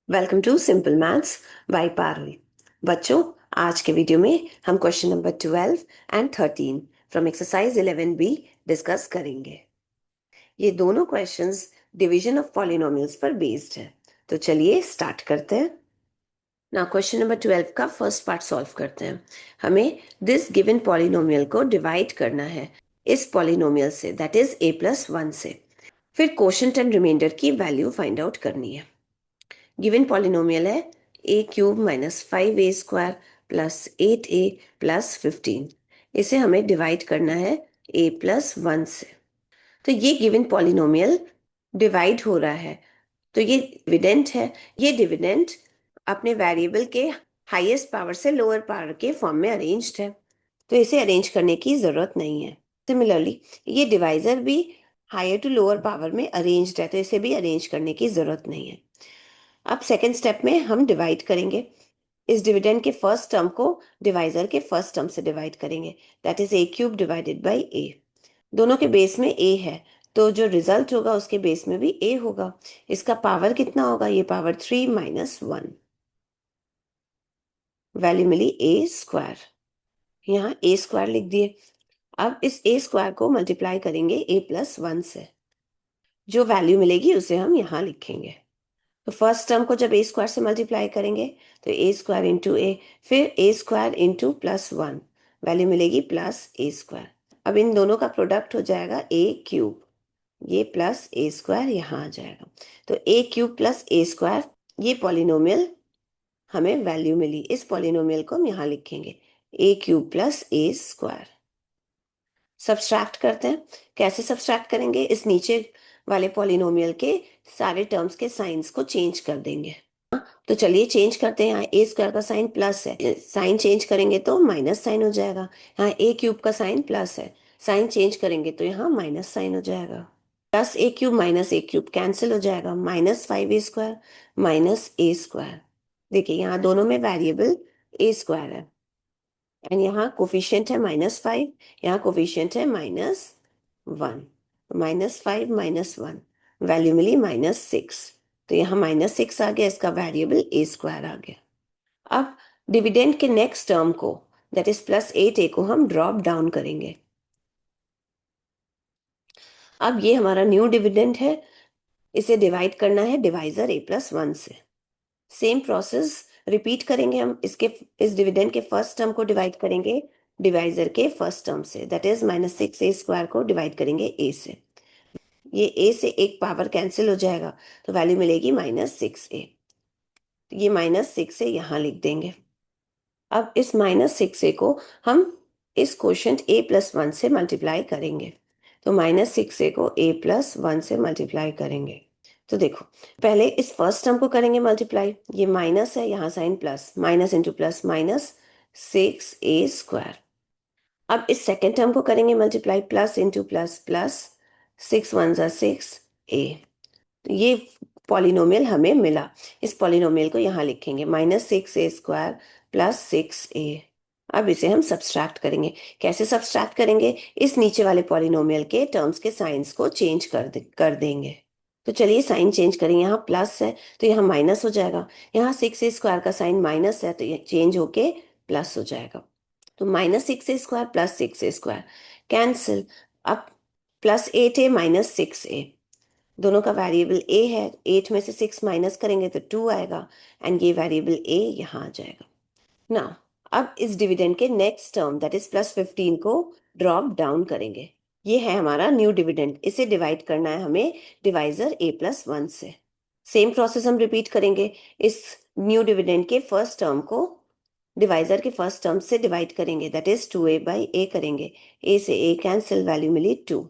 Welcome to simple maths by Parul. बच्चों, आज के वीडियो में हम question number 12 and 13 from exercise 11B discuss करेंगे। ये दोनों क्वेश्चंस डिवीजन ऑफ पॉलिनोमियल्स पर बेस्ड है। तो चलिए स्टार्ट करते हैं। ना क्वेश्चन नंबर 12 का फर्स्ट पार्ट सॉल्व करते हैं। हमें दिस गिवन पॉलिनोमियल को डिवाइड करना है इस पॉलिनोमियल से, दैट इज a+1 से। फिर कोशेंट एंड रिमाइंडर की वैल्यू फाइंड आउट करनी है। गिवन पॉलिनोमियल है a³ - 5a² + 8a + 15। इसे हमें डिवाइड करना है a+1 से। तो ये गिवन पॉलिनोमियल डिवाइड हो रहा है, तो ये डिविडेंड है। ये डिविडेंड अपने वेरिएबल के हाईएस्ट पावर से लोअर पावर के फॉर्म में अरेंज्ड है, तो इसे अरेंज करने की जरूरत नहीं है। सिमिलरली ये डिवाइजर भी हायर टू लोअर पावर में अरेंज्ड है, तो इसे भी अरेंज करने की जरूरत नहीं है। अब सेकेंड स्टेप में हम डिवाइड करेंगे। इस डिविडेंड के फर्स्ट टर्म को डिवाइजर के फर्स्ट टर्म से डिवाइड करेंगे, that is a³ divided by a। दोनों के बेस में a है, तो जो रिजल्ट होगा उसके बेस में भी a होगा। इसका पावर कितना होगा? ये पावर 3 - 1। वैल्यू मिली a²। यहाँ a² लिख दिए। अब इस a² को मल्टीप्लाई करेंगे a+1 से। जो वैल्यू मिलेगी उसे हम यहाँ लिखेंगे। तो फर्स्ट टर्म को जब a² से मल्टीप्लाई करेंगे तो a² इंटू ए, फिर a² इंटू +1, वैल्यू मिलेगी +a²। अब इन दोनों का प्रोडक्ट हो जाएगा a³। ये प्लस a² यहाँ आ जाएगा। तो a³ + a², ये पॉलिनोमियल हमें वैल्यू मिली। इस पॉलिनोमियल को हम यहाँ लिखेंगे a³ + a²। सब्सट्रैक्ट करते हैं। कैसे सब्सट्रैक्ट करेंगे? इस नीचे वाले पॉलिनोमियल के सारे टर्म्स के साइंस को चेंज कर देंगे। तो चलिए चेंज करते हैं। यहाँ a² का साइन प्लस है, साइन चेंज करेंगे तो माइनस साइन हो जाएगा। यहाँ a³ का साइन प्लस है, साइन चेंज करेंगे तो यहाँ माइनस साइन हो जाएगा। +a³ - a³ कैंसिल हो जाएगा। -5a² - a²। देखिए यहाँ दोनों में वेरिएबल a² है एंड यहाँ कोफिशिएंट है -5, यहाँ कोफिशिएंट है -1। -5 - 1, वैल्यू मिली -6। तो यहाँ -6 आ गया, इसका वेरिएबल a² आ गया। अब डिविडेंड के नेक्स्ट टर्म को, दैट इज +8a को हम ड्रॉप डाउन करेंगे। अब ये हमारा न्यू डिविडेंड है, इसे डिवाइड करना है डिवाइजर a+1 से। सेम प्रोसेस रिपीट करेंगे हम। इस डिविडेंड के फर्स्ट टर्म को डिवाइड करेंगे डिवाइजर के फर्स्ट टर्म से, दैट इज -6a² को डिवाइड करेंगे a से। ये a से एक पावर कैंसिल हो जाएगा, तो वैल्यू मिलेगी -6a। ये -6a यहाँ लिख देंगे। अब इस -6a को हम इस क्वोशंट a+1 से मल्टीप्लाई करेंगे। तो -6a को a+1 से मल्टीप्लाई करेंगे। तो देखो, पहले इस फर्स्ट टर्म को करेंगे मल्टीप्लाई। ये माइनस है, यहाँ sign plus, minus into plus, -6a²। अब इस सेकेंड टर्म को करेंगे multiply, plus into plus, plus 6 × 1 = 6a। तो ये पॉलिनोमियल हमें मिला। इस पॉलिनोमियल को यहाँ लिखेंगे -6a² + 6a। अब इसे हम सब्सट्रैक्ट करेंगे। कैसे सब्सट्रैक्ट करेंगे? इस नीचे वाले पॉलिनोमियल के टर्म्स के साइंस को चेंज कर देंगे। तो चलिए साइन चेंज करेंगे। यहाँ प्लस है तो यहाँ माइनस हो जाएगा। यहाँ 6a² का साइन माइनस है तो ये चेंज होके प्लस हो जाएगा। तो -6a² + 6a² कैंसिल। अब +8a - 6a, दोनों का वेरिएबल a है। 8 में से 6 माइनस करेंगे तो 2 आएगा एंड ये वेरिएबल a यहाँ आ जाएगा ना। अब इस डिविडेंड के नेक्स्ट टर्म, दैट इज +15 को ड्रॉप डाउन करेंगे। ये है हमारा न्यू डिविडेंड। इसे डिवाइड करना है हमें डिवाइजर a+1 से। सेम प्रोसेस हम रिपीट करेंगे। इस न्यू डिविडेंड के फर्स्ट टर्म को डिवाइजर के फर्स्ट टर्म से डिवाइड करेंगे, दैट इज 2a/a करेंगे। a से a कैंसिल, वैल्यू मिली 2।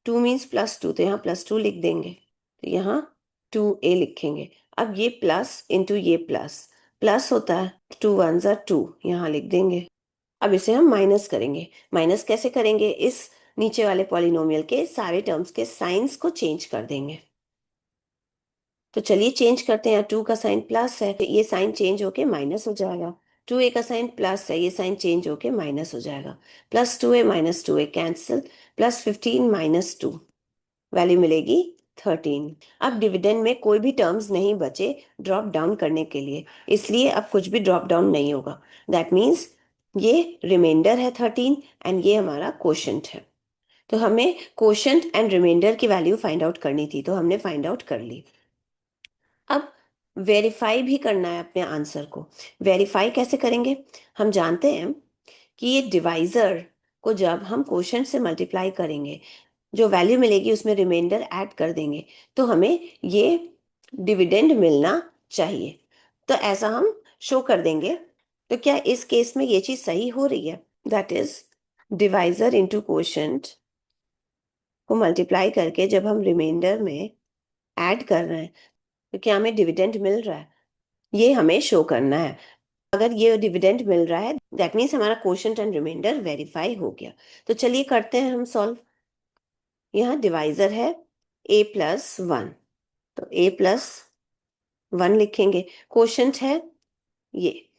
2 मीन्स +2, तो यहाँ +2 लिख देंगे। तो यहाँ 2a लिखेंगे। अब ये प्लस इंटू ये प्लस, प्लस होता है 2 × 1 = 2, यहाँ लिख देंगे। अब इसे हम माइनस करेंगे। माइनस कैसे करेंगे? इस नीचे वाले पॉलिनोमियल के सारे टर्म्स के साइंस को चेंज कर देंगे। तो चलिए चेंज करते हैं। 2 का साइन प्लस है, ये साइन चेंज होके माइनस हो जाएगा। 2a का साइन प्लस है, ये साइन चेंज होके माइनस हो जाएगा। +2a - 2a कैंसिल, +15 - 2, वैल्यू मिलेगी 13। अब डिविडेंड में कोई भी टर्म्स नहीं बचे ड्रॉप डाउन करने के लिए, इसलिए अब कुछ भी ड्रॉप डाउन नहीं होगा। दैट मीन्स ये रिमाइंडर है 13 एंड ये हमारा क्वोशंट है। तो हमें क्वोशंट एंड रिमाइंडर की वैल्यू फाइंड आउट करनी थी, तो हमने फाइंड आउट कर ली। अब वेरीफाई भी करना है अपने आंसर को। वेरीफाई कैसे करेंगे? हम जानते हैं कि ये डिवाइजर को जब हम क्वोशंट से मल्टीप्लाई करेंगे, जो वैल्यू मिलेगी उसमें रिमाइंडर ऐड कर देंगे, तो हमें ये डिविडेंड मिलना चाहिए। तो ऐसा हम शो कर देंगे। तो क्या इस केस में ये चीज सही हो रही है? That is divisor into quotient को मल्टीप्लाई करके जब हम रिमाइंडर में ऐड कर रहे हैं, तो क्या हमें डिविडेंड मिल रहा है? ये हमें शो करना है। अगर ये डिविडेंड मिल रहा है, दैट मीन्स हमारा क्वोशंट एंड रिमाइंडर वेरीफाई हो गया। तो चलिए करते हैं हम सॉल्व। यहाँ डिवाइजर है a+1, तो a+1 लिखेंगे। क्वोशंट है ये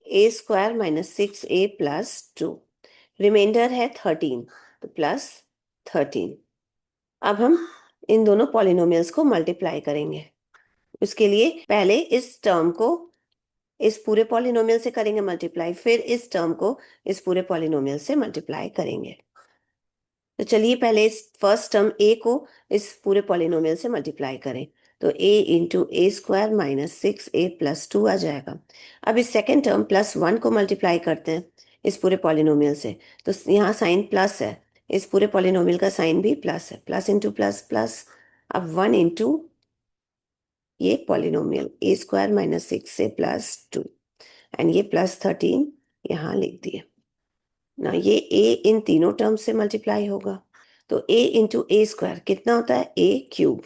a² - 6a+2। रिमाइंडर है 13, तो +13। अब हम इन दोनों पॉलिनोमियल्स को मल्टीप्लाई करेंगे। उसके लिए पहले इस टर्म को इस पूरे पॉलिनोमियल से करेंगे मल्टीप्लाई, फिर इस टर्म को इस पूरे पॉलिनोमियल से मल्टीप्लाई करेंगे। तो चलिए पहले इस फर्स्ट टर्म a को इस पूरे पॉलिनोमियल से मल्टीप्लाई करें, तो a इंटू a² - 6a+2 आ जाएगा। अब इस सेकेंड टर्म +1 को मल्टीप्लाई करते हैं इस पूरे पॉलिनोमियल से, तो यहाँ साइन प्लस है, इस पूरे पॉलिनोमियल का साइन भी प्लस है, प्लस इंटू प्लस प्लस। अब 1 इंटू ये पॉलिनोमियल a² - 6a+2 एंड ये +13 यहाँ लिख दिए ना। ये a इन तीनों टर्म्स से मल्टीप्लाई होगा, तो a इंटू a² कितना होता है? a³।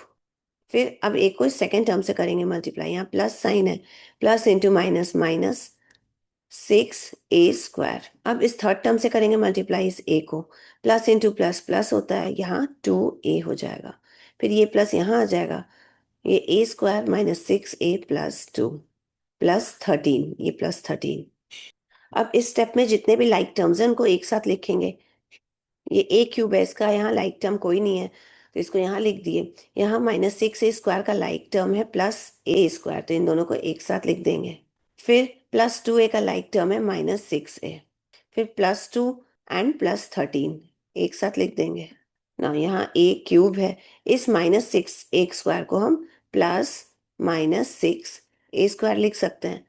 फिर अब a को सेकेंड टर्म से करेंगे मल्टीप्लाई, यहाँ प्लस साइन है, plus into minus minus 6a²। अब इस थर्ड टर्म से करेंगे मल्टीप्लाई इस a को, प्लस इंटू प्लस प्लस होता है, यहाँ 2a हो जाएगा। फिर ये प्लस यहाँ आ जाएगा, ये a² - 6a+2 +13, ये +13। अब इस स्टेप में जितने भी लाइक टर्म्स हैं उनको एक साथ लिखेंगे। ये a³ है, इसका यहाँ लाइक टर्म कोई नहीं है, तो इसको यहाँ लिख दिए। यहाँ -6a² का लाइक टर्म है +a², तो इन दोनों को एक साथ लिख देंगे। फिर +2a का लाइक टर्म है -6a, फिर +2 एंड +13 एक साथ लिख देंगे ना। यहाँ a³ है, इस -6a² को हम +-6a² लिख सकते हैं।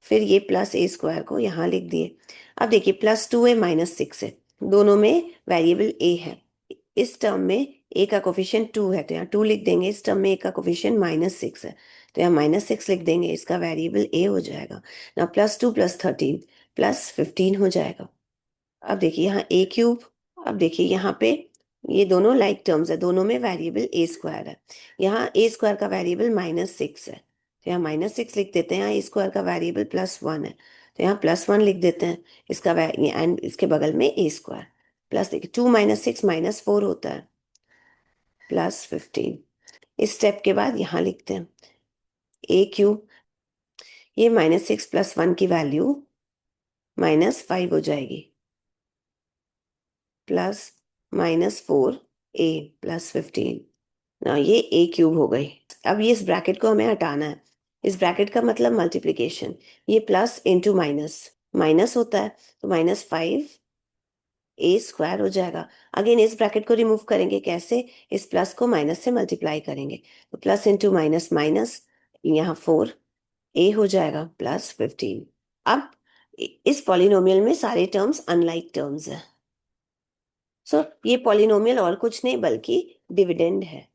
फिर ये +a² को यहाँ लिख दिए। अब देखिए +2a -6 है, दोनों में वेरिएबल a है। इस टर्म में a का कोफिशिएंट 2 है, तो यहाँ 2 लिख देंगे। इस टर्म में a का कोफिशिएंट -6 है, तो यहाँ -6 लिख देंगे, इसका वेरिएबल a हो जाएगा ना। +2 + 13 +15 हो जाएगा। अब देखिए यहाँ a³। अब देखिए यहाँ पे ये दोनों लाइक टर्म्स है, दोनों में वेरिएबल a² है। यहाँ a² का वेरिएबल -6 है, तो यहाँ -6 लिख देते हैं। यहाँ a² का वेरिएबल +1 है, तो यहाँ +1 लिख देते हैं, इसका एंड इसके बगल में a²। प्लस देखिए 2 - 6 -4 होता है, +15। इस स्टेप के बाद यहाँ लिखते हैं a³। ये -6 + 1 की वैल्यू -5 हो जाएगी, प्लस -4a +15 ना। ये a³ हो गई। अब ये इस ब्रैकेट को हमें हटाना है। इस ब्रैकेट का मतलब मल्टीप्लिकेशन, ये प्लस इंटू माइनस माइनस होता है, तो -5a² हो जाएगा। अगेन इस ब्रैकेट को रिमूव करेंगे, कैसे? इस प्लस को माइनस से मल्टीप्लाई करेंगे, तो प्लस इंटू माइनस माइनस, यहाँ 4a हो जाएगा +15। अब इस पॉलिनोमियल में सारे टर्म्स अनलाइक टर्म्स हैं, सो ये पॉलिनोमियल और कुछ नहीं बल्कि डिविडेंड है।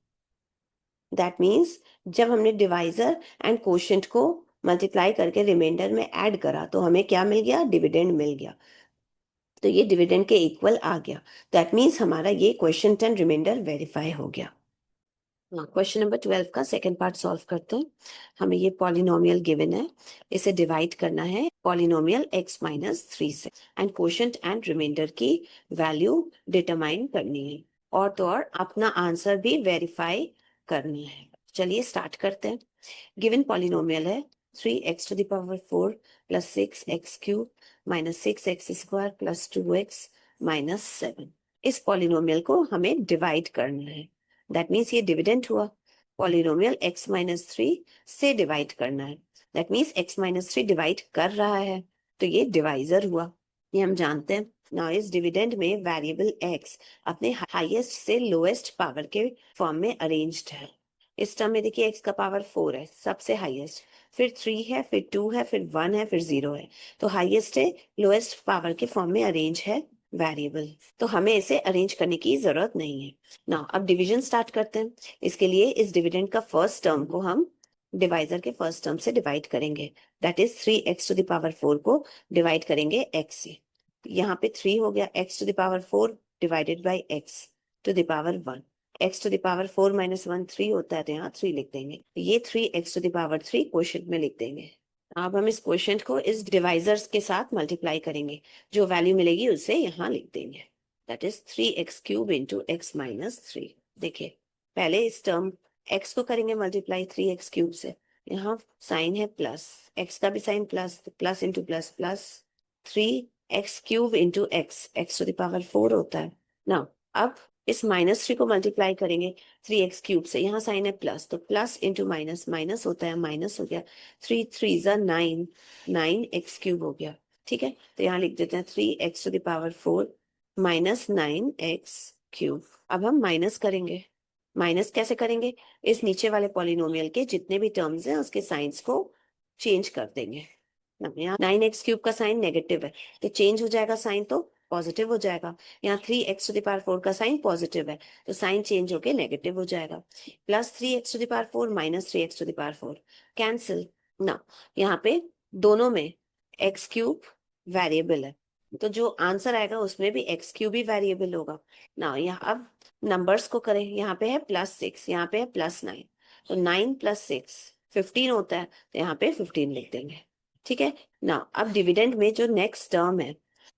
दैट मीन्स जब हमने डिवाइजर एंड कोशेंट को मल्टीप्लाई करके रिमाइंडर में ऐड करा, तो हमें क्या मिल गया? डिविडेंड मिल गया। तो ये डिविडेंड के इक्वल आ गया। दैट मीन्स हमारा ये क्वेश्चन एंड रिमाइंडर वेरीफाई हो गया। क्वेश्चन नंबर 12 का सेकंड पार्ट सॉल्व करते हैं। हमें ये पॉलिनोमियल गिवन है, इसे डिवाइड करना है पॉलिनोमियल x-3 से एंड क्वोशंट एंड रिमाइंडर की वैल्यू डिटरमाइन करनी है, और तो और अपना आंसर भी वेरीफाई करना है। चलिए स्टार्ट करते हैं। गिवन पॉलिनोमियल है 3x⁴ + 6x³ - 6x² + 2x - 7। इस पॉलिनोमियल को हमें डिवाइड करना है। दैट मीन्स ये डिविडेंड हुआ। पॉलिनोमियल x माइनस थ्री से डिवाइड करना है, that means x minus three divide कर रहा है, तो ये डिवाइजर हुआ, ये हम जानते हैं। नाउ इस डिविडेंड में वेरिएबल x अपने हाईएस्ट से लोएस्ट पावर के फॉर्म में अरेंज्ड है। इस टर्म में देखिए x का पावर 4 है, सबसे हाईएस्ट, फिर 3 है, फिर 2 है, फिर 1 है, फिर 0 है, तो हाईएस्ट से लोएस्ट पावर के फॉर्म में अरेंज है वेरिएबल, तो हमें इसे अरेंज करने की जरूरत नहीं है। नाउ अब डिवीजन स्टार्ट करते हैं। इसके लिए इस डिविडेंड का फर्स्ट टर्म को हम डिवाइजर के फर्स्ट टर्म से डिवाइड करेंगे, that is 3x to the power 4 को डिवाइड करेंगे x से। यहाँ पे 3 हो गया, x to the power 4 divided by x to the power 1। x to the power 4 माइनस 1 3 होता है, तो यहाँ 3 लिख देंगे। ये 3x to the power 3 quotient में लिख देंगे। अब हम इस क्वोशिएंट को इस डिवाइजर्स के साथ मल्टीप्लाई करेंगे, जो वैल्यू मिलेगी उसे यहाँ लिख देंगे, that is 3x cube into x minus 3। देखिए पहले इस टर्म x को करेंगे मल्टीप्लाई 3x क्यूब से, यहाँ साइन है प्लस, x का भी साइन प्लस, तो plus into plus plus, 3x cube into x to the power 4 होता है ना। अब इस माइनस 3 को मल्टीप्लाई करेंगे 3x क्यूब से, यहाँ साइन है प्लस, तो प्लस इंटू माइनस, माइनस होता है माइनस हो गया, 3 3 जा 9, 9x क्यूब हो गया। ठीक है, तो यहाँ लिख देते हैं 3x टू द पावर 4 माइनस 9x क्यूब। अब हम माइनस करेंगे, माइनस कैसे करेंगे, इस नीचे वाले पॉलिनोमियल के जितने भी टर्म्स हैं उसके साइंस को चेंज कर देंगे। यहाँ 9x क्यूब का साइन नेगेटिव है, तो चेंज हो जाएगा साइन, तो पॉजिटिव हो जाएगा। यहाँ 3x टू द पावर 4 का साइन पॉजिटिव है, तो साइन चेंज होके नेगेटिव हो जाएगा। Plus 3x to the power 4 माइनस 3x to the power 4 cancel ना। यहाँ पे दोनों में x क्यूब वेरिएबल है, तो जो आंसर आएगा उसमें भी x क्यूब ही वेरिएबल होगा ना। यहाँ अब नंबर्स को करें, यहाँ पे है +6, यहाँ पे है +9, तो 9 + 6 15 होता है, तो यहाँ पे 15 लिख देंगे। ठीक है ना। अब डिविडेंड में जो नेक्स्ट टर्म है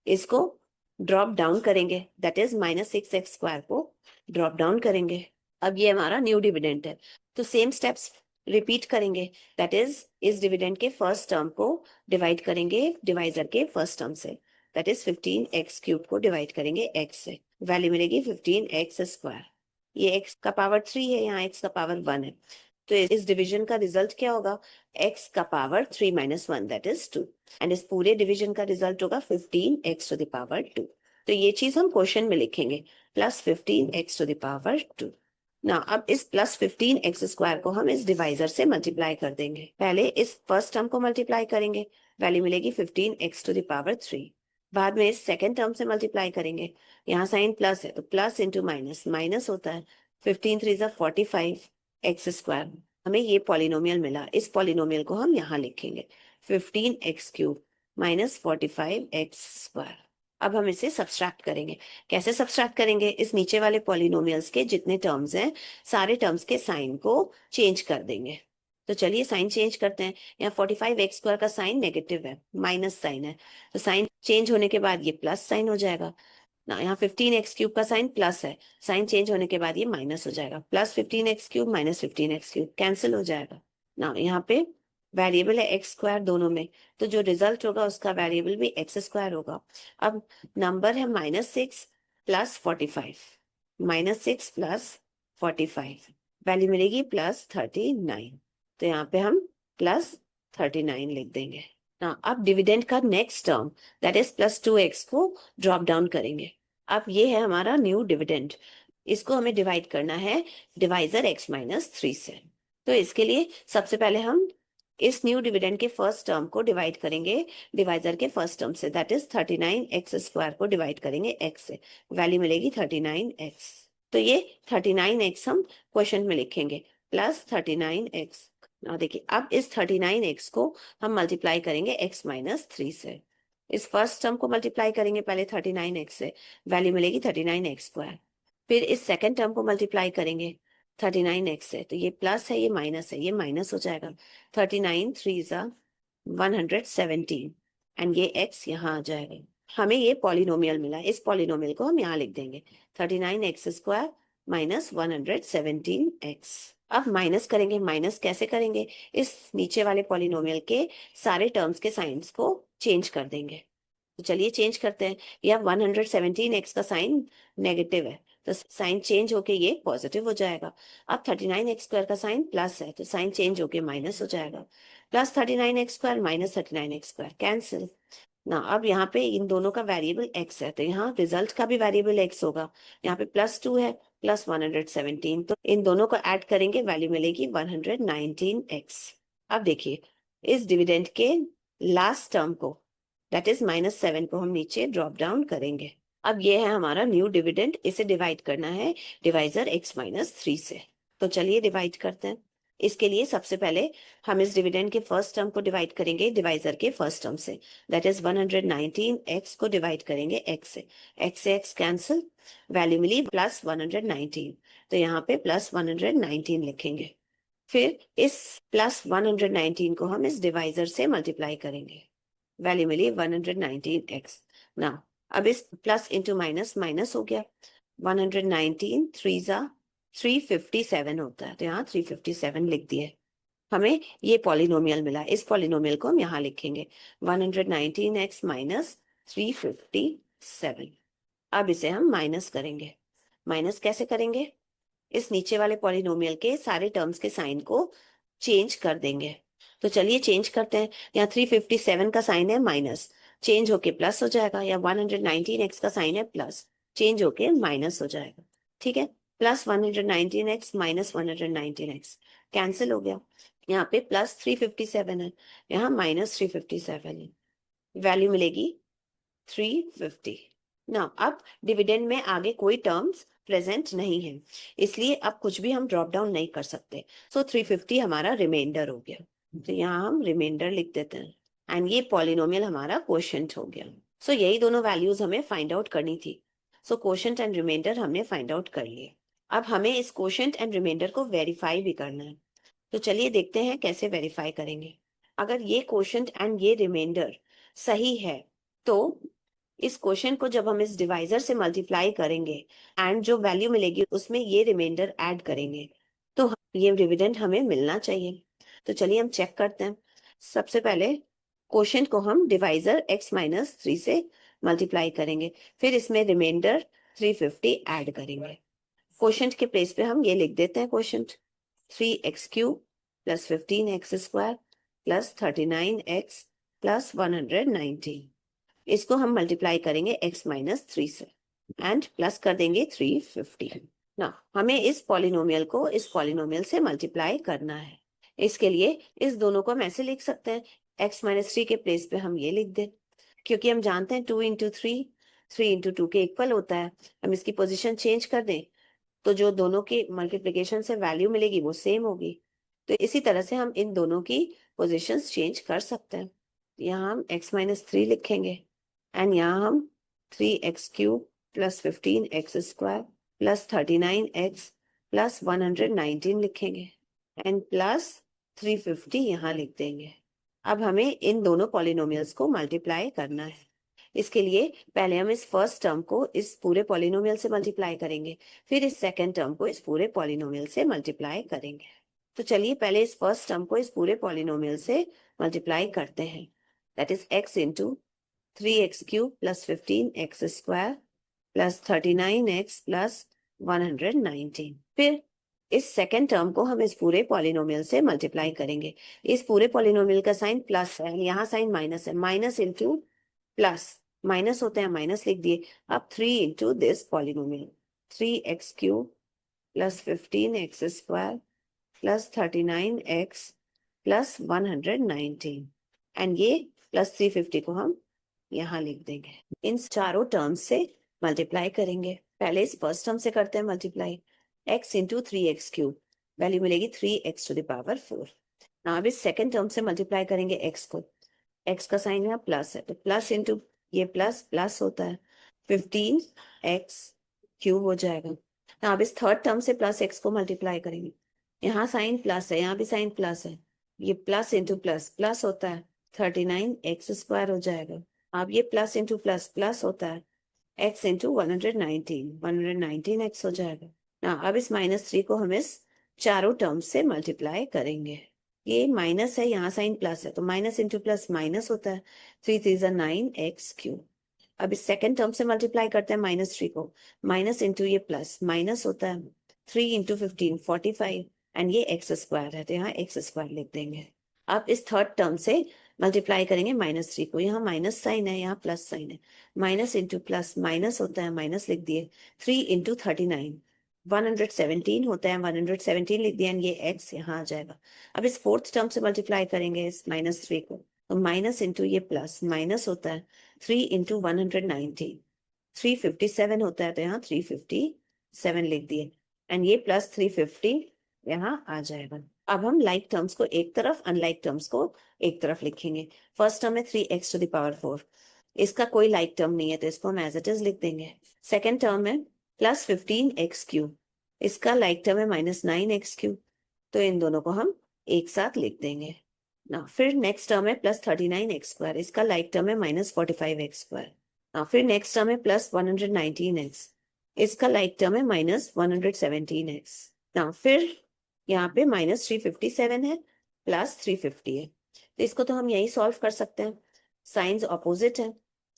इसको ड्रॉप डाउन करेंगे, दैट इज -6x² को ड्रॉप डाउन करेंगे। अब ये हमारा न्यू डिविडेंड है, तो सेम स्टेप्स रिपीट करेंगे, दैट इज इस डिविडेंड के फर्स्ट टर्म को डिवाइड करेंगे डिवाइजर के फर्स्ट टर्म से, दैट इज 15x क्यूब को डिवाइड करेंगे x से, वैल्यू मिलेगी 15x²। ये x का पावर 3 है, यहाँ x का पावर 1 है, तो इस डिवीजन का रिजल्ट क्या होगा, x का पावर 3 - 1 दैट इज 2, एंड इस पूरे डिवीजन का रिजल्ट होगा 15x टू द पावर 2। तो ये चीज हम क्वेश्चन में लिखेंगे, +15x टू द पावर 2 ना। अब इस +15x² को हम इस डिवाइजर से मल्टीप्लाई कर देंगे। पहले इस फर्स्ट टर्म को मल्टीप्लाई करेंगे, वैल्यू मिलेगी 15x टू द पावर 3। बाद में इस सेकेंड टर्म से मल्टीप्लाई करेंगे, यहाँ साइन प्लस है, तो प्लस इंटू माइनस, माइनस होता है, 15 3 जा 45x²। हमें ये पॉलिनोमियल मिला, इस पॉलिनोमियल को हम यहाँ लिखेंगे 15x³ माइनस 45x²। अब हम इसे सब्सट्रैक्ट करेंगे, कैसे सब्सट्रैक्ट करेंगे, इस नीचे वाले पॉलिनोमियल्स के जितने टर्म्स हैं सारे टर्म्स के साइन को चेंज कर देंगे। तो चलिए साइन चेंज करते हैं। यहाँ 45x² का साइन नेगेटिव है, माइनस साइन है, तो साइन चेंज होने के बाद ये प्लस साइन हो जाएगा ना। यहाँ 15x³ का साइन प्लस है, साइन चेंज होने के बाद ये माइनस हो जाएगा, +15x³ माइनस 15x³ कैंसिल हो जाएगा ना। यहाँ पे वेरिएबल है x² दोनों में, तो जो रिजल्ट होगा उसका वेरिएबल भी x² होगा। अब नंबर है -6 + 45, -6 + 45, वैल्यू मिलेगी +39, तो यहाँ पे हम +39 लिख देंगे ना। अब डिविडेंड का next term that is +2x को ड्रॉप डाउन करेंगे। अब ये है हमारा न्यू डिविडेंड, इसको हमें डिवाइड करना है डिवाइजर x माइनस 3 से। तो इसके लिए सबसे पहले हम इस न्यू डिविडेंड के फर्स्ट टर्म को डिवाइड करेंगे डिवाइजर के फर्स्ट टर्म से, दैट इज 39x² को डिवाइड करेंगे x से, वैल्यू मिलेगी 39x। तो ये 39x हम क्वेश्चन में लिखेंगे, +39x। ना देखिए अब इस 39x को हम मल्टीप्लाई करेंगे x माइनस 3 से, इस फर्स्ट टर्म को मल्टीप्लाई करेंगे पहले 39x से, वैल्यू मिलेगी 39x²। फिर इस सेकेंड टर्म को मल्टीप्लाई करेंगे 39x से, तो ये प्लस है ये माइनस है, ये माइनस हो जाएगा, 39 3 जा 117, एंड ये x यहाँ आ जाएगा। हमें ये पॉलिनोमियल मिला, इस पॉलिनोमियल को हम यहाँ लिख देंगे 39x² माइनस 117x। अब माइनस करेंगे, माइनस कैसे करेंगे, इस नीचे वाले पॉलिनोमियल के सारे टर्म्स के साइंस को चेंज कर देंगे। तो चलिए चेंज करते हैं। यह 117x का साइन नेगेटिव है, तो साइन चेंज होके ये पॉजिटिव हो जाएगा। अब 39x² का साइन प्लस है तो साइन चेंज होके माइनस हो जाएगा। Plus 39x² minus 39x² cancel ना। अब यहाँ पे इन दोनों का वेरिएबल x है तो यहाँ रिजल्ट का भी वेरिएबल x होगा। यहाँ पे +2 है प्लस 117, तो इन दोनों को ऐड करेंगे वैल्यू मिलेगी 119x। अब देखिए इस डिविडेंड के लास्ट टर्म को दैट इज -7 को हम नीचे ड्रॉप डाउन करेंगे। अब ये है हमारा न्यू डिविडेंड, इसे डिवाइड करना है डिवाइजर x-3 से। तो चलिए डिवाइड करते हैं। इसके लिए सबसे पहले हम इस डिविडेंड के फर्स्ट टर्म को डिवाइड करेंगे डिवाइजर के फर्स्ट टर्म से, दैट इज 119x को डिवाइड करेंगे x से x कैंसिल, वैल्यू मिली +119, तो यहाँ पे +119 लिखेंगे। फिर इस +119 को हम इस डिवाइजर से मल्टीप्लाई करेंगे, वैल्यू मिली 119x। ना अब इस प्लस इंटू माइनस माइनस हो गया, 119 3 जा 357 होता है तो यहाँ 357 लिख दिए। हमें ये पॉलिनोमियल मिला, इस पॉलिनोमियल को हम यहाँ लिखेंगे 119x माइनस 357। अब इसे हम माइनस करेंगे। माइनस कैसे करेंगे? इस नीचे वाले पॉलिनोमियल के सारे टर्म्स के साइन को चेंज कर देंगे। तो चलिए चेंज करते हैं। यहाँ 357 का साइन है माइनस, चेंज होके प्लस हो जाएगा, या 119x का साइन है प्लस, चेंज होके माइनस हो जाएगा। ठीक है, plus 119x minus 119x cancel हो गया। यहाँ पे +357 है, यहाँ -357 है, वैल्यू मिलेगी 350। ना अब डिविडेंड में आगे कोई टर्म्स प्रेजेंट नहीं है, इसलिए अब कुछ भी हम ड्रॉप डाउन नहीं कर सकते। सो 350 हमारा रिमाइंडर हो गया, तो यहाँ हम रिमाइंडर लिख देते हैं एंड ये पॉलिनोमियल हमारा क्वोशिएंट हो गया। सो यही दोनों वैल्यूज हमें फाइंड आउट करनी थी। सो क्वोशिएंट एंड रिमाइंडर हमने फाइंड आउट कर लिए। अब हमें इस क्वोशिएंट एंड रिमाइंडर को वेरीफाई भी करना है, तो चलिए देखते हैं कैसे वेरीफाई करेंगे। अगर ये क्वोशिएंट एंड ये रिमाइंडर सही है तो इस क्वेश्चन को जब हम इस डिवाइजर से मल्टीप्लाई करेंगे एंड जो वैल्यू मिलेगी उसमें ये रिमाइंडर ऐड करेंगे तो ये डिविडेंड हमें मिलना चाहिए। तो चलिए हम चेक करते हैं। सबसे पहले क्वोशिएंट को हम डिवाइजर x-3 से मल्टीप्लाई करेंगे, फिर इसमें रिमाइंडर 350 ऐड करेंगे। क्वोशिएंट के प्लेस पे हम ये लिख देते हैं, quotient 3x³ plus 15x² plus 39x plus 119। इसको हम मल्टीप्लाई करेंगे x-3 से एंड प्लस कर देंगे 350। ना हमें इस पॉलिनोमियल को इस पॉलिनोमियल से मल्टीप्लाई करना है। इसके लिए इस दोनों को हम ऐसे लिख सकते हैं, x-3 के प्लेस पे हम ये लिख दें, क्योंकि हम जानते हैं 2 इंटू 3 इंटू 2 के इक्वल होता है। हम इसकी पोजीशन चेंज कर दें तो जो दोनों की मल्टीप्लिकेशन से वैल्यू मिलेगी वो सेम होगी। तो इसी तरह से हम इन दोनों की पोजीशंस चेंज कर सकते हैं। यहाँ हम x-3 लिखेंगे एंड यहाँ हम 3x³ plus 15x² plus 39x plus 119 लिखेंगे एंड प्लस 350 यहाँ लिख देंगे। अब हमें इन दोनों पॉलिनोमियल्स को मल्टीप्लाई करना है। इसके लिए पहले हम इस फर्स्ट टर्म को इस पूरे पॉलिनोमियल से मल्टीप्लाई करेंगे, फिर इस सेकेंड टर्म को इस पूरे पॉलिनोमियल से मल्टीप्लाई करेंगे। तो चलिए पहले इस फर्स्ट टर्म को इस पूरे पॉलिनोमियल से मल्टीप्लाई करते हैं, that is x into 3x³ plus 15x² plus 39x plus 119। फिर इस सेकेंड टर्म को हम इस पूरे पॉलिनोमियल से मल्टीप्लाई करेंगे। इस पूरे पॉलिनोमियल का साइन प्लस है, यहाँ साइन माइनस है, माइनस इंटू प्लस, माइनस होते हैं माइनस लिख दिए। अब 3 into this polynomial 3x³ plus 15x² plus 39x plus 119 and ये प्लस 350 को हम यहाँ लिख देंगे। इन चारों टर्म्स से मल्टीप्लाई करेंगे। पहले इस फर्स्ट टर्म से करते हैं multiply, x into 3x³ value मिलेगी 3x⁴। ना अब इस सेकेंड टर्म से मल्टीप्लाई करेंगे x को, x का साइन यहाँ प्लस है तो प्लस इंटू ये प्लस प्लस होता है 15x³ हो जाएगा। ना अब इस थर्ड टर्म से प्लस x को मल्टीप्लाई करेंगे, यहाँ साइन प्लस है यहाँ भी साइन प्लस है, ये प्लस इंटू प्लस प्लस होता है 39x² हो जाएगा। अब ये प्लस इंटू प्लस प्लस होता है x इंटू 119x हो जाएगा ना। अब इस -3 को हम इस चारों टर्म्स से मल्टीप्लाई करेंगे। ये माइनस है यहाँ साइन प्लस है तो माइनस इंटू प्लस माइनस होता है 3 3 9x³। अब इस सेकेंड टर्म से मल्टीप्लाई करते हैं -3 को, माइनस इंटू ये प्लस, माइनस होता है 3 इंटू 15 45 एंड ये एक्स स्क्वायर है, तो यहाँ एक्स स्क्वायर लिख देंगे। अब इस थर्ड टर्म से मल्टीप्लाई करेंगे -3 को, यहाँ माइनस साइन है, यहाँ प्लस साइन है, माइनस इंटू प्लस, माइनस होता है माइनस लिख दिए, 3 इंटू 39 117 होता है, 117 लिख दिया, ये एक्स यहाँ आ जाएगा। अब इस फोर्थ टर्म से मल्टीप्लाई करेंगे इस -3 को, तो माइनस इंटू ये प्लस, माइनस होता है 3 इंटू 190 357 होता है, तो यहाँ 357 लिख दिए एंड ये प्लस 350 यहाँ आ जाएगा। अब हम लाइक टर्म्स को एक तरफ, अनलाइक टर्म्स को एक तरफ लिखेंगे। फर्स्ट टर्म है 3x⁴, इसका कोई लाइक टर्म नहीं है, तो इसको हम एज इट इज लिख देंगे। सेकेंड टर्म है +15x³, इसका लाइक टर्म है -9x³, तो इन दोनों को हम एक साथ लिख देंगे ना। फिर नेक्स्ट टर्म है +39x², इसका लाइक टर्म है -45x²। ना फिर नेक्स्ट टर्म है +119x, इसका लाइक टर्म है -117x। ना फिर यहाँ पे -357 है, +350 है, तो इसको तो हम यही सॉल्व कर सकते हैं, साइंस ऑपोजिट है।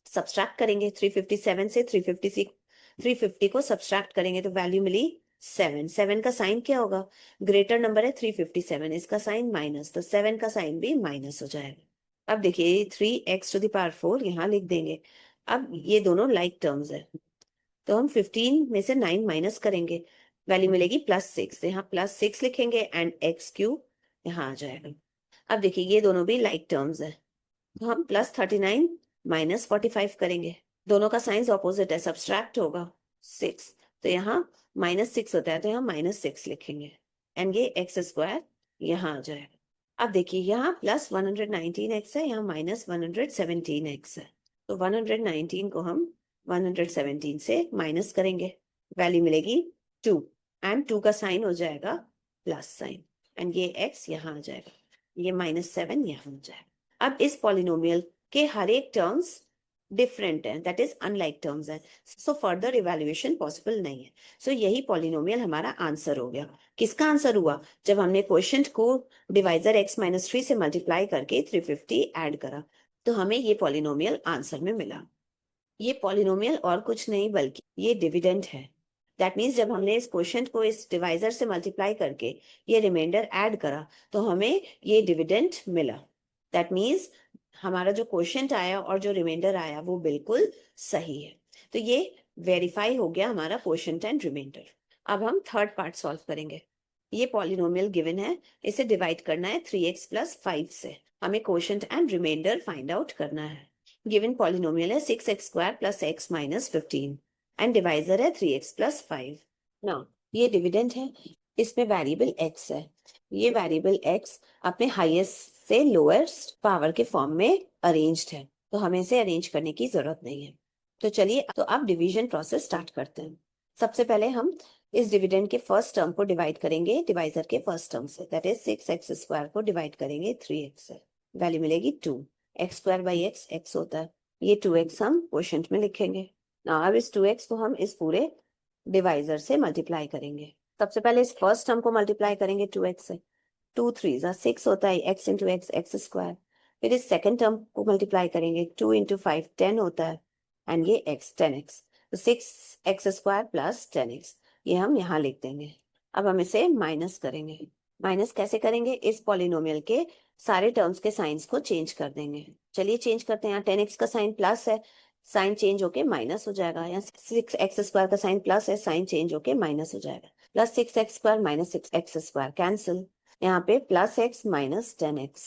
सब्सट्रैक्ट करेंगे 357 से 350 को सब्सट्रैक्ट करेंगे तो वैल्यू मिली 7। 7 का साइन क्या होगा, ग्रेटर नंबर है 357, इसका साइन माइनस, तो 7 का साइन भी माइनस हो जाएगा। अब देखिए 3x⁴ यहाँ लिख देंगे। अब ये दोनों लाइक टर्म्स है, तो हम 15 में से 9 माइनस करेंगे, वैल्यू मिलेगी +6, यहाँ +6 लिखेंगे एंड x³ यहाँ आ जाएगा। अब देखिए ये दोनों भी लाइक टर्म्स है, तो हम +39 -45 करेंगे, दोनों का साइंस ऑपोजिट है, सब्सट्रैक्ट होगा 6, तो यहाँ -6 होता है, तो यहाँ -6 लिखेंगे एंड ये x² यहाँ आ जाएगा। अब देखिए यहाँ +119x है, यहाँ -117x है, तो 119 को हम 117 से माइनस करेंगे, वैल्यू मिलेगी 2 एंड 2 का साइन हो जाएगा प्लस साइन एंड ये x यहाँ आ जाएगा, ये -7 यहाँ आ जाएगा। अब इस पॉलिनोमियल के हर एक टर्म्स डिफरेंट है, दैट इज अनलाइक टर्म्स है, सो फर्दर इवेल्युएशन पॉसिबल नहीं है। सो यही पॉलिनोमियल हमारा आंसर हो गया। किसका आंसर हुआ, जब हमने क्वोशिएंट को डिवाइजर x-3 से मल्टीप्लाई करके 350 ऐड करा, तो हमें ये पॉलिनोमियल आंसर में मिला। ये पॉलिनोमियल और कुछ नहीं बल्कि ये डिविडेंड है। दैट मीन्स जब हमने इस क्वोशिएंट को इस डिवाइजर से मल्टीप्लाई करके ये रिमाइंडर ऐड करा, तो हमें ये डिविडेंड मिला। दैट मीन्स हमारा जो क्वोशिएंट आया और जो रिमाइंडर आया वो बिल्कुल सही है। तो ये वेरीफाई हो गया हमारा क्वोशिएंट एंड रिमाइंडर। अब हम थर्ड पार्ट सॉल्व करेंगे। ये पॉलिनोमियल गिवन है, इसे डिवाइड करना है 3x + 5 से, हमें quotient and remainder find out करना है। गिवन पॉलिनोमियल है 6x² + x - 15 एंड डिवाइजर है 3x + 5। नाउ ये डिविडेंड है, इसमें वेरिएबल x है, ये वेरिएबल x अपने हाईएस्ट से लोएस्ट पावर के फॉर्म में अरेंज्ड है, तो हमें इसे अरेंज करने की जरूरत नहीं है। तो चलिए तो अब डिवीजन प्रोसेस स्टार्ट करते हैं। सबसे पहले हम इस डिविडेंड के फर्स्ट टर्म को डिवाइड करेंगे डिवाइजर के फर्स्ट टर्म से, दैट इज 6x² को डिवाइड करेंगे 3x से, वैल्यू मिलेगी 2। x² / x होता है, ये 2x हम क्वोशिएंट में लिखेंगे ना। अब इस 2x को हम इस पूरे डिवाइजर से मल्टीप्लाई करेंगे। सबसे पहले इस फर्स्ट टर्म को मल्टीप्लाई करेंगे 2x से, 2 3 6 होता है, x × x x²। फिर इस सेकंड टर्म को मल्टीप्लाई करेंगे, 2 × 5 10 होता है एंड ये x 10x, तो 6x² + 10x, ये हम यहाँ लिख देंगे। अब हम इसे माइनस करेंगे। माइनस कैसे करेंगे, इस पॉलिनोमियल के सारे टर्म्स के साइंस को चेंज कर देंगे। चलिए चेंज करते हैं। यहाँ 10x का साइन प्लस है, साइन चेंज होके माइनस हो जाएगा। यहाँ 6x² का साइन प्लस है, साइन चेंज होके माइनस हो जाएगा। +6x² - 6x² कैंसिल, यहाँ पे +x - 10x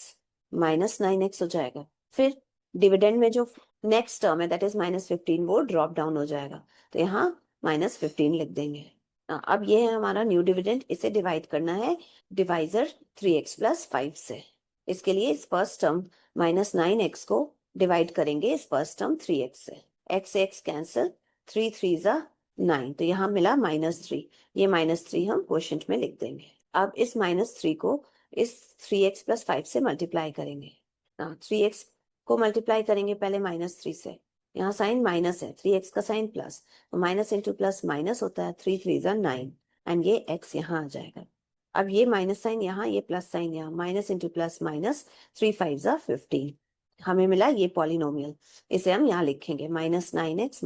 -9x हो जाएगा। फिर डिविडेंड में जो नेक्स्ट टर्म है दैट इज -15, वो ड्रॉप डाउन हो जाएगा, तो यहाँ -15 लिख देंगे। अब ये है हमारा न्यू डिविडेंड, इसे डिवाइड करना है डिवाइजर 3x + 5 से। इसके लिए इस फर्स्ट टर्म -9x को डिवाइड करेंगे इस फर्स्ट टर्म 3x से, x कैंसिल, 3 3 9, तो यहाँ मिला -3, ये -3 हम क्वोशिएंट में लिख देंगे। अब इस -3 को इस 3x + 5 से मल्टीप्लाई करेंगे। 3x को मल्टीप्लाई करेंगे पहले -3 से, यहाँ साइन माइनस है, 3x का साइन प्लस, तो माइनस इंटू प्लस माइनस होता है, 3 3 9 एंड ये x यहाँ आ जाएगा। अब ये माइनस साइन यहाँ, ये प्लस साइन यहाँ, माइनस इंटू प्लस माइनस, 3 5 15, हमें मिला ये पॉलिनोमियल, इसे हम यहाँ लिखेंगे -9x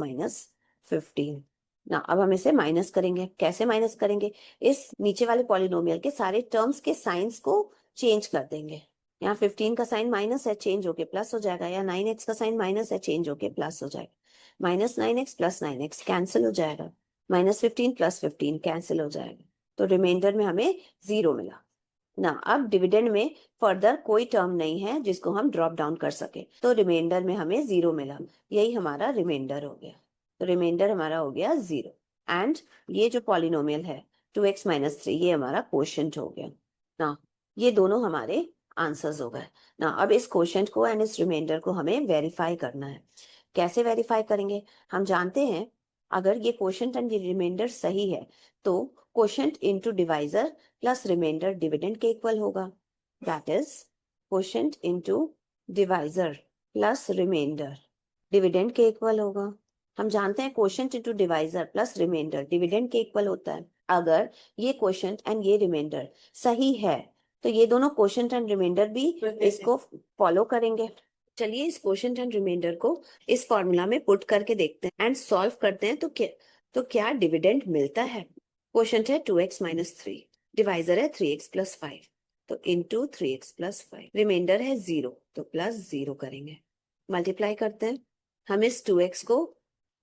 - 15 ना। अब हम इसे माइनस करेंगे, कैसे माइनस करेंगे, इस नीचे वाले पॉलिनोमियल के सारे टर्म्स के साइंस को चेंज कर देंगे। यहाँ 15 का साइन माइनस है, चेंज होके प्लस हो जाएगा, या 9x का साइन माइनस है, चेंज होके प्लस हो जाएगा। -9x + 9x कैंसिल हो जाएगा, -15 + 15 कैंसिल हो जाएगा, तो रिमाइंडर में हमें 0 मिला ना। अब डिविडेंड में फर्दर कोई टर्म नहीं है जिसको हम ड्रॉप डाउन कर सके, तो रिमाइंडर में हमें 0 मिला, यही हमारा रिमाइंडर हो गया। तो रिमाइंडर हमारा हो गया 0। एंड ये जो पॉलिनोमियल है 2x - 3, ये हमारा क्वोशिएंट हो गया ना। ये दोनों हमारे आंसर्स हो गए ना। अब इस क्वोशिएंट को एंड इस रिमाइंडर को हमें वेरीफाई करना है। कैसे वेरीफाई करेंगे, हम जानते हैं अगर ये क्वोशिएंट एंड ये रिमाइंडर सही है तो quotient into divisor plus remainder dividend के इक्वल होगा। That is quotient into divisor plus remainder dividend के इक्वल होगा। हम जानते हैं quotient into divisor plus remainder dividend के इक्वल होता है। अगर ये क्वोशिएंट एंड ये रिमाइंडर सही है तो ये दोनों क्वोशिएंट एंड रिमाइंडर भी इसको फॉलो करेंगे। चलिए इस क्वोशिएंट एंड रिमाइंडर को इस फॉर्मूला में पुट करके देखते हैं एंड सॉल्व करते हैं, तो क्या डिविडेंड मिलता है। क्वोशिएंट है 2x - 3, डिवाइजर है 3x + 5, तो इंटू 3x + 5, रिमाइंडर है 0, तो +0 करेंगे, मल्टीप्लाई करते हैं। हम इस 2x को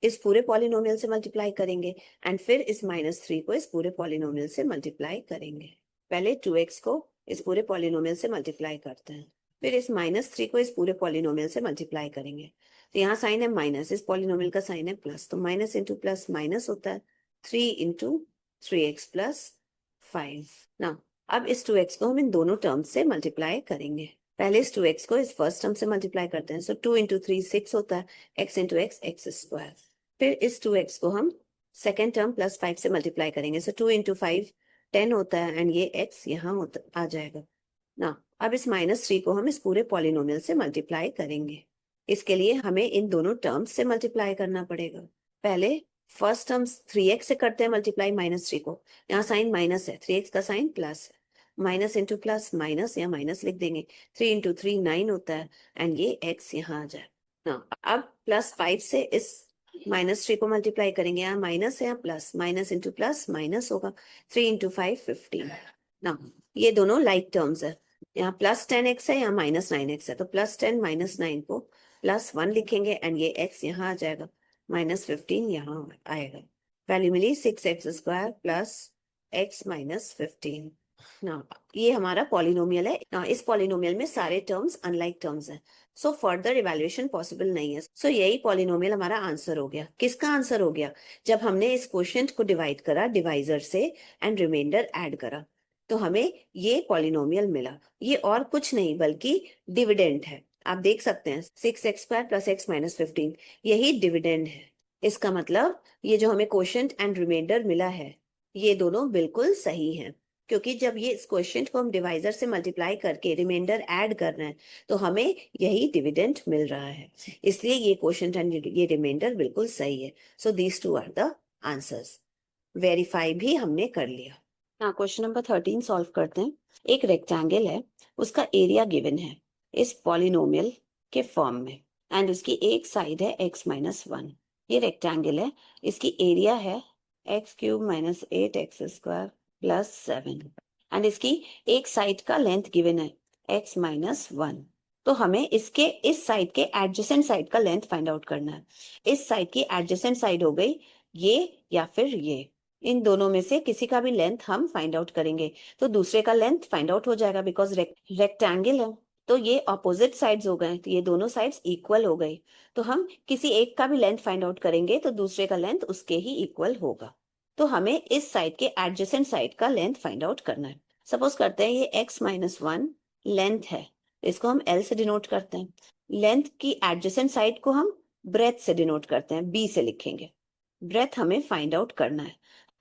इस पूरे पॉलिनोमियल से मल्टीप्लाई करेंगे एंड फिर इस -3 को इस पूरे पॉलिनोमियल से मल्टीप्लाई करेंगे। पहले 2x को इस पूरे पॉलिनोमियल से मल्टीप्लाई करते हैं, फिर इस -3 को इस पूरे पॉलिनोमियल से मल्टीप्लाई करेंगे। तो यहाँ साइन है माइनस, इस पॉलिनोमियल का साइन है प्लस, तो माइनस इंटू प्लस माइनस होता है, 3 × 3x + 5 ना। अब इस 2x को हम इन दोनों टर्म्स से मल्टीप्लाई करेंगे। पहले इस 2x को इस फर्स्ट टर्म से मल्टीप्लाई करते हैं, सो 2 × 3 6 होता है, x × x x²। फिर इस 2x को हम सेकेंड टर्म +5 से मल्टीप्लाई करेंगे, सो 2 × 5 10 होता है, एंड ये x यहाँ आ जाएगा ना। अब इस -3 को हम इस पूरे पॉलिनोमियल से मल्टीप्लाई करेंगे। इसके लिए हमें इन दोनों टर्म्स से मल्टीप्लाई करना पड़ेगा। पहले फर्स्ट टर्म्स 3x से करते हैं मल्टीप्लाई -3 को, यहाँ साइन माइनस है, 3x का साइन प्लस है, माइनस इंटू प्लस माइनस, या माइनस लिख देंगे, 3 × 3 9 होता है, एंड ये x यहाँ आ जाए ना। अब +5 से इस -3 को मल्टीप्लाई करेंगे, यहाँ माइनस है यहाँ plus, minus into plus minus होगा, 3 × 5 15 ना। ये दोनों लाइक टर्म्स है, यहाँ +10x है, यहाँ -9x है, तो +10 - 9 को +1 लिखेंगे, एंड ये x यहाँ आ जाएगा, -15 यहाँ आएगा। वैल्यू मिली 6x² + x - 15 ना। ये हमारा पॉलिनोमियल है ना। इस पॉलिनोमियल में सारे टर्म्स अनलाइक टर्म्स हैं, सो फर्दर इवैल्यूएशन पॉसिबल नहीं है। सो यही पॉलिनोमियल हमारा आंसर हो गया। किसका आंसर हो गया, जब हमने इस क्वोशिएंट को डिवाइड करा डिवाइजर से एंड रिमाइंडर ऐड करा, तो हमें ये पॉलिनोमियल मिला। ये और कुछ नहीं बल्कि डिविडेंड है। आप देख सकते हैं 6x² + x - 15, यही डिविडेंड है। इसका मतलब ये जो हमें क्वोशिएंट एंड रिमाइंडर मिला है ये दोनों बिल्कुल सही हैं, क्योंकि जब ये इस क्वोशिएंट को हम डिवाइजर से मल्टीप्लाई करके रिमाइंडर ऐड कर रहे हैं तो हमें यही डिविडेंड मिल रहा है। इसलिए ये क्वोशिएंट एंड ये रिमाइंडर बिल्कुल सही है। So these two are the answers. Verify भी हमने कर लिया। हाँ, क्वेश्चन नंबर 13 सॉल्व करते हैं। एक रेक्टेंगल है, उसका एरिया गिवन है इस पॉलिनोमियल के फॉर्म में, एंड उसकी एक साइड है x - 1। ये रेक्टेंगल है, इसकी एरिया है x³ - 8x² + 7, एंड इसकी एक साइड का लेंथ गिवन है x - 1। तो हमें इसके इस साइड के एडजेसेंट साइड का लेंथ फाइंड आउट करना है। इस साइड की एडजेसेंट साइड हो गई ये या फिर ये, इन दोनों में से किसी का भी लेंथ हम फाइंड आउट करेंगे तो दूसरे का लेंथ फाइंड आउट हो जाएगा, बिकॉज रेक्टेंगल है तो ये ऑपोजिट साइड्स हो गए, तो ये दोनों साइड्स इक्वल हो गई। तो हम किसी एक का भी लेंथ फाइंड आउट करेंगे तो दूसरे का लेंथ उसके ही इक्वल होगा। तो हमें इस साइड के एडजेसेंट साइड का लेंथ फाइंड आउट करना है। सपोज करते हैं ये x - 1 लेंथ है, इसको हम L से डिनोट करते हैं। लेंथ की एडजेसेंट साइड को हम ब्रेथ से डिनोट करते हैं, B से लिखेंगे। ब्रेथ हमें फाइंड आउट करना है।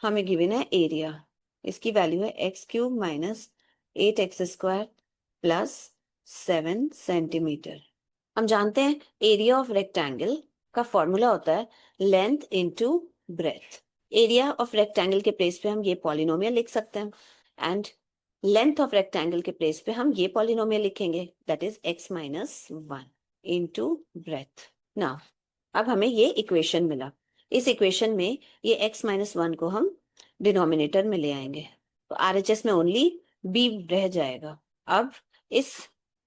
हमें गिवन है एरिया, इसकी वैल्यू है x³ - 8x² + 7 सेंटीमीटर। हम जानते हैं एरिया ऑफ रेक्टेंगल का फॉर्मूला होता है length into breadth. Area of rectangle के प्लेस पे हम ये पॉलिनोमियल लिख सकते हैं, एंड लेंथ ऑफ रेक्टेंगल के प्लेस पे हम ये पॉलिनोमियल लिखेंगे, that is x - 1। Into breadth. Now अब हमें ये इक्वेशन मिला। इस इक्वेशन में ये x माइनस 1 को हम डिनोमिनेटर में ले आएंगे, तो RHS में ओनली b रह जाएगा। अब इस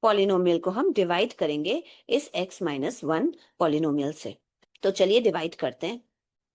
पॉलिनोमियल को हम डिवाइड करेंगे इस x माइनस 1 पॉलिनोमियल से। तो चलिए डिवाइड करते हैं।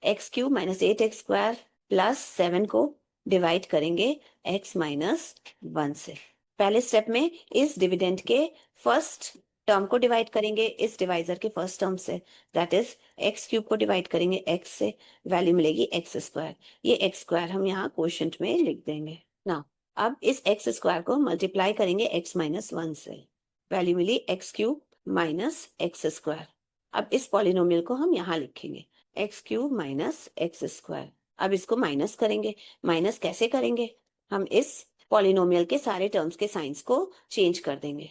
X cube minus 8x² plus 7 को डिवाइड करेंगे x माइनस 1 से। पहले स्टेप में इस डिविडेंड के फर्स्ट टर्म को डिवाइड करेंगे इस डिवाइजर के फर्स्ट टर्म से, दैट इज एक्स क्यूब को डिवाइड करेंगे x से, वैल्यू मिलेगी x²। ये x² हम यहाँ क्वोशंट में लिख देंगे ना। अब इस x² को मल्टीप्लाई करेंगे x माइनस 1 से, वैल्यू मिली x³ माइनस x²। अब इस पॉलिनोमियल को हम यहाँ लिखेंगे x³ माइनस x²। अब इसको माइनस करेंगे। माइनस कैसे करेंगे? हम इस पॉलिनोमियल के सारे टर्म्स के साइंस को चेंज कर देंगे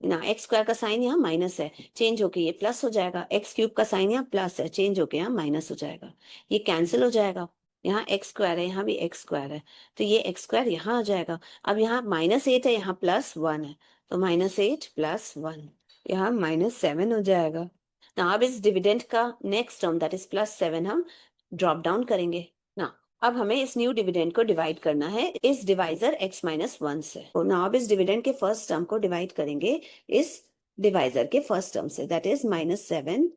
ना। x² का साइन यहाँ माइनस है, चेंज होके ये प्लस हो जाएगा। x³ का साइन यहाँ प्लस है, चेंज होके यहाँ माइनस हो जाएगा। ये कैंसिल हो जाएगा। यहाँ x² है, यहाँ भी x² है, तो ये x² यहाँ आ जाएगा। अब यहाँ -8 है, यहाँ +1 है, तो -8 + 1 यहाँ -7 हो जाएगा ना। अब इस डिविडेंड का नेक्स्ट टर्म दैट इज +7 हम ड्रॉप डाउन करेंगे ना। अब हमें इस न्यू डिविडेंड को डिवाइड करना है इस डिवाइजर x माइनस 1 से। तो ना अब इस डिविडेंड के फर्स्ट टर्म को डिवाइड करेंगे इस डिवाइजर के फर्स्ट टर्म से, दैट इज -7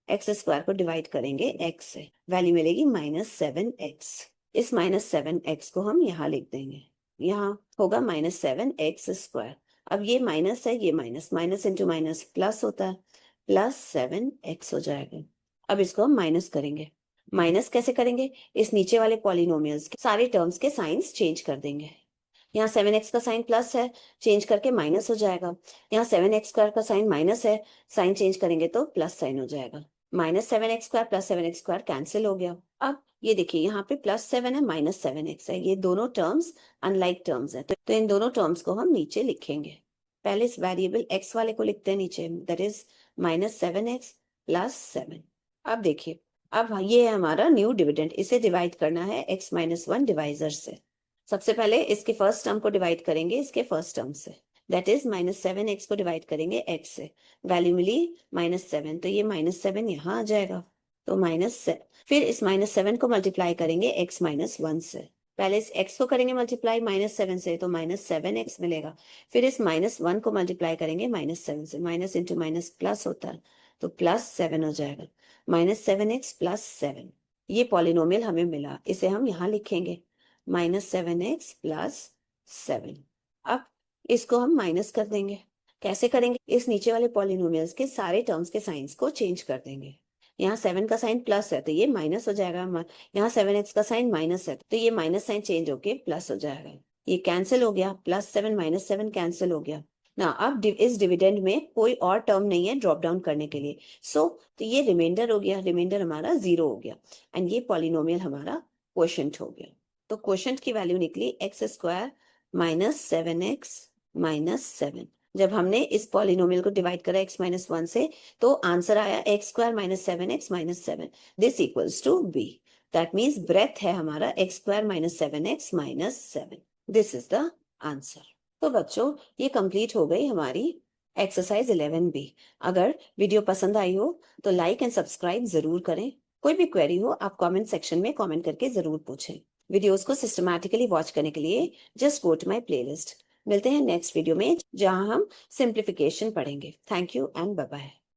x² को डिवाइड करेंगे x से, वैल्यू मिलेगी -7x। इस -7x को हम यहाँ लिख देंगे, यहाँ होगा -7x²। अब ये माइनस है, ये minus, minus into minus plus होता है, +7x हो जाएगा। अब इसको हम माइनस करेंगे। माइनस कैसे करेंगे? इस नीचे वाले पॉलिनोमियल्स के सारे टर्म्स के साइंस चेंज कर देंगे। यहाँ 7x का साइन प्लस है, चेंज करके माइनस हो जाएगा। यहाँ 7x² का साइन माइनस है, साइन चेंज करेंगे तो प्लस साइन हो जाएगा। -7x² + 7x² कैंसिल हो गया। अब ये देखिए यहाँ पे +7 है, -7x है, ये दोनों टर्म्स अनलाइक टर्म्स है, तो इन दोनों टर्म्स को हम नीचे लिखेंगे। पहले इस वेरिएबल x वाले को लिखते हैं नीचे, दैट इज -7x + 7। अब देखिए, अब ये है हमारा न्यू डिविडेंड, इसे डिवाइड करना है x माइनस 1 डिवाइजर से। सबसे पहले इसके फर्स्ट टर्म को डिवाइड करेंगे इसके फर्स्ट टर्म से, दैट इज -7x को डिवाइड करेंगे x से, वैल्यू मिली -7, तो ये -7 यहाँ आ जाएगा, तो -7। फिर इस -7 को मल्टीप्लाई करेंगे x माइनस 1 से। पहले इस x को करेंगे मल्टीप्लाई -7 से, तो -7x मिलेगा। फिर इस -1 को मल्टीप्लाई करेंगे -7 से, माइनस इंटू माइनस प्लस होता है, तो +7 हो जाएगा। -7x + 7, ये पॉलिनोमियल हमें मिला, इसे हम यहाँ लिखेंगे -7x + 7। अब इसको हम माइनस कर देंगे। कैसे करेंगे? इस नीचे वाले पॉलिनोमियल्स के सारे टर्म्स के साइंस को चेंज कर देंगे। यहाँ 7 का साइन प्लस है, तो ये माइनस हो जाएगा। यहाँ 7x का साइन माइनस है, तो ये माइनस साइन चेंज होके प्लस हो जाएगा। ये कैंसिल हो गया, +7 -7 कैंसिल हो गया ना। अब इस डिविडेंड में कोई और टर्म नहीं है ड्रॉप डाउन करने के लिए, तो ये रिमाइंडर हो गया, रिमाइंडर हमारा 0 हो गया, एंड ये पॉलिनोमियल हमारा क्वोशंट हो गया। तो क्वोशंट की वैल्यू निकली x² - 7x - 7। जब हमने इस पॉलिनोमियल को डिवाइड करा x माइनस 1 से, तो आंसर आया x² - 7x - 7, this equals to b। That means breadth है हमारा x² - 7x - 7, this is the answer. तो बच्चों, ये कंप्लीट हो गई हमारी एक्सरसाइज 11b। अगर वीडियो पसंद आई हो तो लाइक एंड सब्सक्राइब जरूर करें। कोई भी क्वेरी हो आप कमेंट सेक्शन में कमेंट करके जरूर पूछें। वीडियोस को सिस्टमैटिकली वॉच करने के लिए just go to my playlist. मिलते हैं नेक्स्ट वीडियो में, जहां हम सिंप्लीफिकेशन पढ़ेंगे। Thank you and bye bye.